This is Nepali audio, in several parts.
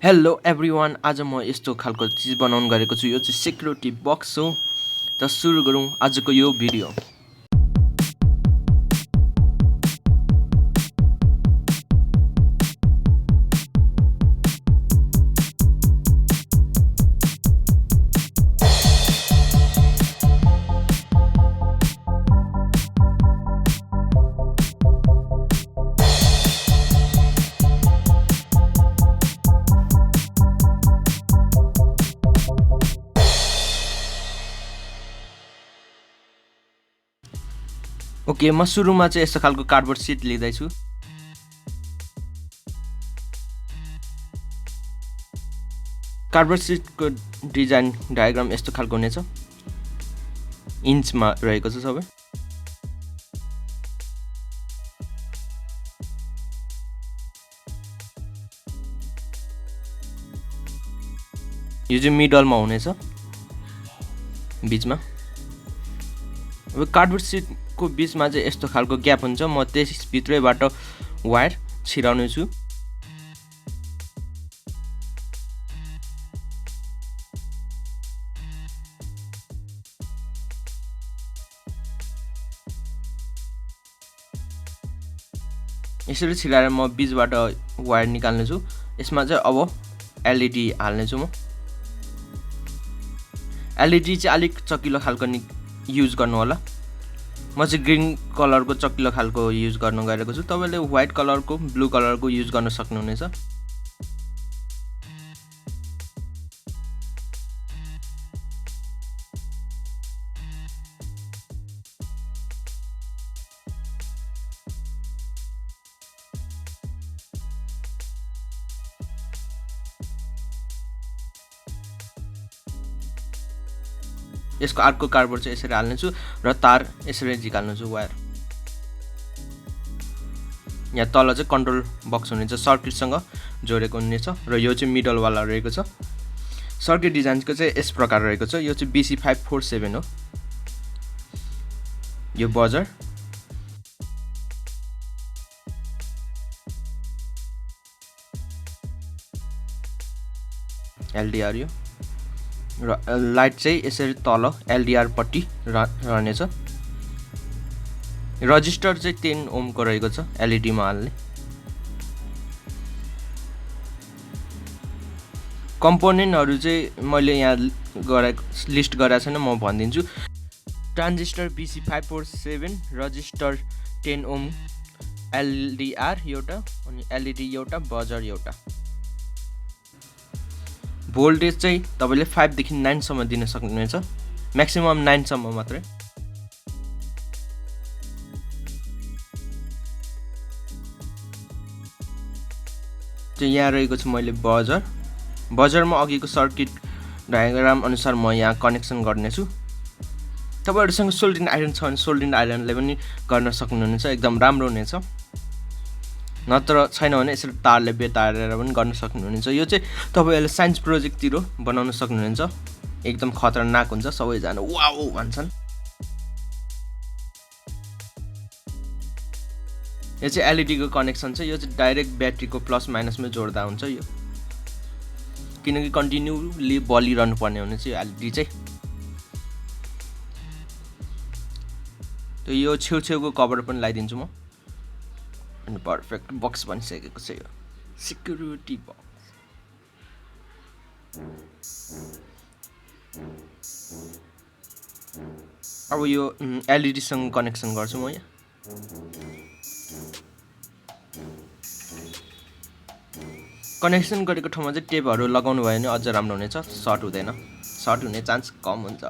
हेलो एभ्रिवान, आज म यस्तो खालको चिज बनाउन गएको छु। यो चाहिँ सिक्युरिटी बक्स हो। त सुरु गरौँ आजको यो भिडियो। ओके, म सुरुमा चाहिँ यस्तो खालको कार्डबोर्ड सिट लिँदैछु। कार्डबोर्ड सिटको डिजाइन डायग्राम यस्तो खालको हुनेछ। इन्चमा रहेको छ सबै। यो चाहिँ मिडलमा हुनेछ, बीचमा। अब कार्डबोर्ड सिटको बीचमा चाहिँ यस्तो खालको ग्याप हुन्छ। म त्यसभित्रैबाट वायर छिराउने छु। यसरी छिराएर म बीचबाट वायर निकाल्ने छु। यसमा चाहिँ अब एलइडी हाल्ने छु। म एलइडी चाहिँ अलिक चकिलो खालको युज गर्नु होला। म चाहिँ ग्रीन कलरको चकिलो खालको युज गर्न गएको छु। तपाईले व्हाइट कलरको, ब्लू कलरको युज गर्न सक्नुहुनेछ। यसको अर्को कार्डबोर्ड चाहिँ यसरी हाल्ने छु र तार यसरी झिकाल्नु छु वायर। यहाँ तल चाहिँ कन्ट्रोल बक्स हुनेछ, सर्किटसँग जोडेको हुनेछ र यो चाहिँ मिडल वाला रहेको छ। सर्किट डिजाइनको चाहिँ यस प्रकार रहेको छ। यो चाहिँ BC547 हो। यो बजर, एलडीआर यो र लाइट चाहिँ यसरी तल एलडीआर पट्टि रहनेछ। रजिस्टर चाहिँ 10 ओमको रहेको छ एलइडी मा हाल्ने। कम्पोनेन्टहरु चाहिँ मैले यहाँ लिस्ट गरेको छैन, म भनिदिन्छु। Transistor BC547, register 10 Om, LDR एउटा, अनि एलइडी एउटा, बजर एउटा। भोल्टेज चाहिँ तपाईले 5 देखि 9 सम्म दिन सक्नुहुन्छ। म्याक्सिमम 9 सम्म मात्रै। चाहिँ यहाँ रहेको छ मैले बजर। बजरमा अघिको सर्किट डायग्राम अनुसार म यहाँ कनेक्सन गर्ने छु। तपाईहरुसँग सोल्डरिङ आइरन छ भने सोल्डरिङ आइरनले पनि गर्न सक्नुहुनेछ, एकदम राम्रो हुनेछ। नत्र छैन भने यसरी तारले बेतारेर पनि गर्न सक्नुहुनेछ। यो चाहिँ तपाईहरुले साइन्स प्रोजेक्टतिर बनाउन सक्नुहुनेछ। एकदम खतरनाक हुन्छ, सबैजना वाउ भन्छन्। यो चाहिँ एलइडी को कनेक्सन छ। यो चाहिँ डाइरेक्ट ब्याट्रीको प्लस माइनसमा जोड्दा हुन्छ यो, किनकि कन्टिन्युली बलिरहनु पर्ने हुनेछ यो एलइडी चाहिँ। त यो छेउछेउको कभर पनि लगाइदिन्छु म। अनि पर्फेक्ट बक्स बनिसकेको छ यो सिक्युरिटी बक्स। अब यो एलइडी सँग कनेक्सन गर्छु म यहाँ। कनेक्सन गरेको ठाउँमा चाहिँ टेपहरु लगाउनु भयो भने अझ राम्रो हुनेछ, सर्ट हुँदैन। सर्ट हुने चान्स कम हुन्छ।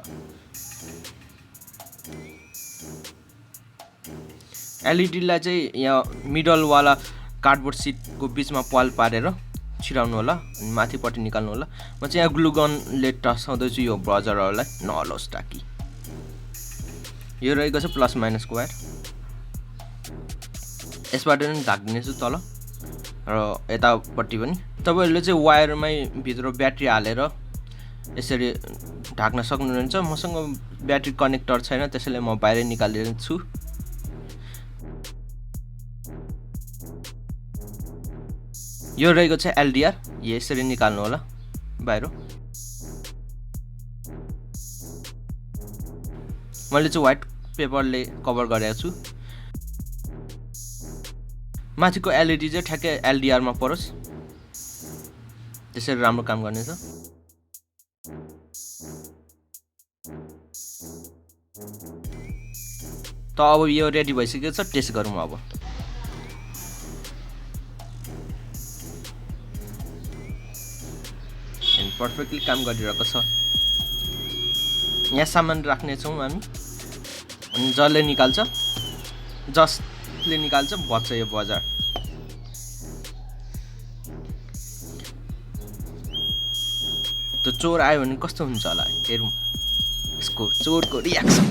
एलइडी लाई चाहिँ यहाँ मिडल वाला कार्डबोर्ड सिटको बीचमा पाल पारेर छिराउनु होला, अनि माथिपट्टि निकाल्नु होला। म चाहिँ यहाँ ग्लु गनले टसाउँदै छु यो बजरहरुलाई नहलोस् ताकि। यो रहेको छ प्लस माइनसको वायर। यसबाट पनि ढाक्दिनेछु तल र यतापट्टि पनि। तपाईहरुले चाहिँ वायरमै भित्र ब्याट्री हालेर यसरी ढाक्न सक्नुहुन्छ। मसँग ब्याट्री कनेक्टर छैन, त्यसैले म बाहिर निकालिदिन्छु। यो रहेको छ एलडीआर, यसरी निकाल्नु होला बाहिर। मैले चाहिँ व्हाइट पेपरले कभर गरेको छु। माथिको एलईडी चाहिँ ठ्याक्कै एलडीआर मा परोस्, त्यसरी राम्रो काम गर्नेछ। त अब यो रेडी भइसकेको छ, टेस्ट गरौँ अब। पर्फेक्टली काम गरिरहेको छ। यहाँ सामान राख्ने छौँ हामी, अनि जसले निकाल्छ बच्छ यो बजार। त्यो चोर आयो भने कस्तो हुन्छ होला हेरौँ यसको चोरको रियाक्सन।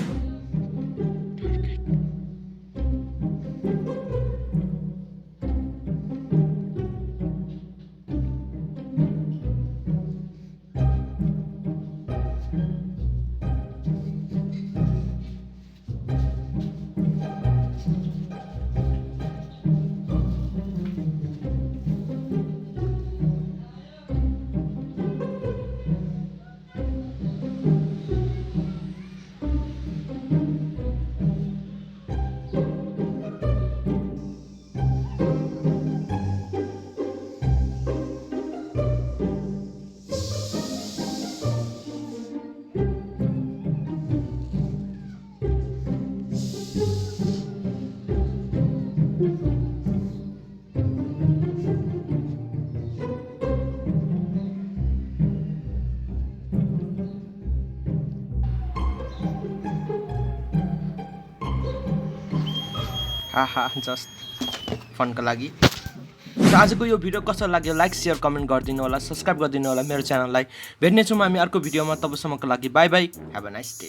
हाहा जस्ट फनको लागि। आजको यो भिडियो कस्तो लाग्यो लाइक शेयर कमेन्ट गरिदिनु होला, सब्स्क्राइब गरिदिनु होला मेरो च्यानललाई। भेट्नेछौँ हामी अर्को भिडियोमा, तबसम्मको लागि by by, have a nice day.